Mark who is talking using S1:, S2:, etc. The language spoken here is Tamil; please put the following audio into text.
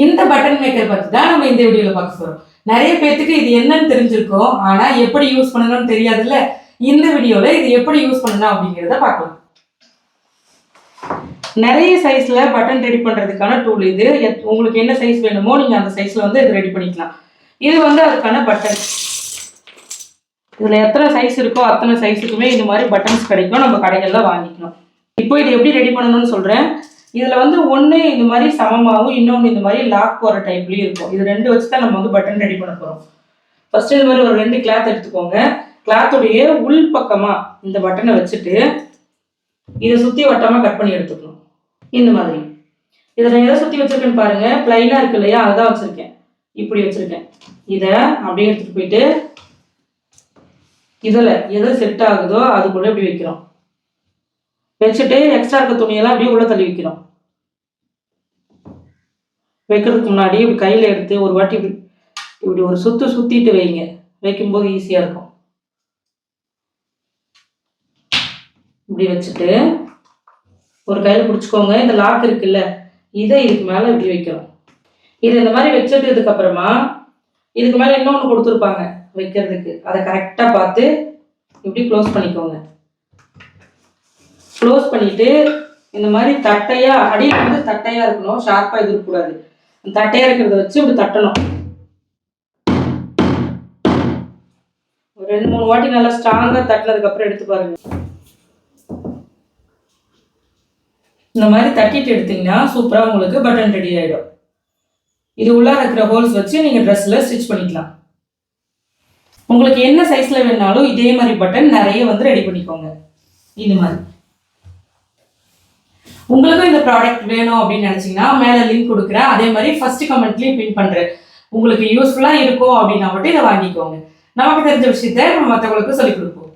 S1: இந்த பட்டன் மேக்கர் பற்றி தான் நம்ம இந்த வீடியோவில் பார்க்க போகிறோம். நிறைய பேர்த்துக்கு இது என்னன்னு தெரிஞ்சிருக்கும், ஆனால் எப்படி யூஸ் பண்ணணும்னு தெரியாதுல்ல. இந்த வீடியோவில் இது எப்படி யூஸ் பண்ணணும் அப்படிங்கிறத பார்க்கலாம். நிறைய சைஸில் பட்டன் ரெடி பண்ணுறதுக்கான டூல் இது. உங்களுக்கு என்ன சைஸ் வேணுமோ நீங்கள் அந்த சைஸில் வந்து இது ரெடி பண்ணிக்கலாம். இது வந்து அதுக்கான பட்டன். இதில் எத்தனை சைஸ் இருக்கோ அத்தனை சைஸுக்குமே இந்த மாதிரி பட்டன்ஸ் கிடைக்கும். நம்ம கடைகளில் வாங்கிக்கணும். இப்போ இது எப்படி ரெடி பண்ணணும்னு சொல்கிறேன். இதில் வந்து ஒன்று இந்த மாதிரி சமமாகவும், இன்னொன்று இந்த மாதிரி லாக் போகிற டைப்லேயும் இருக்கும். இது ரெண்டு வச்சு தான் நம்ம வந்து பட்டன் ரெடி பண்ண போகிறோம். ஃபஸ்ட்டு இந்த மாதிரி ஒரு 2 கிளாத் எடுத்துக்கோங்க. கிளாத்துடைய உள் பக்கமாக இந்த பட்டனை வச்சுட்டு இதை சுற்றி வட்டமாக கட் பண்ணி எடுத்துக்கணும். இந்த மாதிரி இதை நான் எதை சுற்றி வச்சுருக்கேன்னு பாருங்கள். ப்ளைனாக இருக்கு இல்லையா, அதுதான் வச்சுருக்கேன். இப்படி வச்சுருக்கேன். இதை அப்படியே எடுத்துகிட்டு போயிட்டு இதில் எதை செட் ஆகுதோ அதுக்குள்ளே இப்படி வைக்கிறோம். வச்சுட்டு எக்ஸ்ட்ரா இருக்க துணியெல்லாம் அப்படியே உள்ள தள்ளி வைக்கிறோம். வைக்கிறதுக்கு முன்னாடி இப்படி கையில் எடுத்து ஒரு வாட்டி இப்படி ஒரு சுற்றிட்டு வைங்க. வைக்கும்போது ஈஸியாக இருக்கும். இப்படி வச்சுட்டு ஒரு கையில் பிடிச்சிக்கோங்க. இந்த லாக் இருக்குல்ல, இதை இதுக்கு மேலே இப்படி வைக்கிறோம். இதை இந்த மாதிரி வச்சுட்டதுக்கு அப்புறமா இதுக்கு மேலே இன்னொன்று கொடுத்துருப்பாங்க வைக்கிறதுக்கு. அதை கரெக்டாக பார்த்து இப்படி க்ளோஸ் பண்ணிக்கோங்க. க்ளோஸ் பண்ணிட்டு இந்த மாதிரி தட்டையாக, அடியில் வந்து தட்டையாக இருக்கணும், ஷார்ப்பாக இது இருக்கக்கூடாது. தட்டையாக இருக்கிறத வச்சு இப்படி தட்டணும். ஒரு 2-3 வாட்டி நல்லா ஸ்ட்ராங்காக தட்டினதுக்கப்புறம் எடுத்து பாருங்க. இந்த மாதிரி தட்டிட்டு எடுத்தீங்கன்னா சூப்பராக உங்களுக்கு பட்டன் ரெடி ஆகிடும். இது உள்ளார இருக்கிற ஹோல்ஸ் வச்சு நீங்கள் ட்ரெஸ்ஸில் ஸ்டிச் பண்ணிக்கலாம். உங்களுக்கு என்ன சைஸில் வேணாலும் இதே மாதிரி பட்டன் நிறைய வந்து ரெடி பண்ணிக்கோங்க. இந்த மாதிரி உங்களுக்கும் இந்த ப்ராடக்ட் வேணும் அப்படின்னு நினச்சிங்கன்னா மேலே லிங்க் கொடுக்குறேன். அதே மாதிரி ஃபர்ஸ்ட் கமெண்ட்லேயும் பின் பண்ணுறேன். உங்களுக்கு யூஸ்ஃபுல்லாக இருக்கும் அப்படின்னா மட்டும் இதை வாங்கிக்கோங்க. நமக்கு தெரிஞ்ச விஷயத்த நம்ம மற்றவங்களுக்கு சொல்லிக் கொடுப்போம்.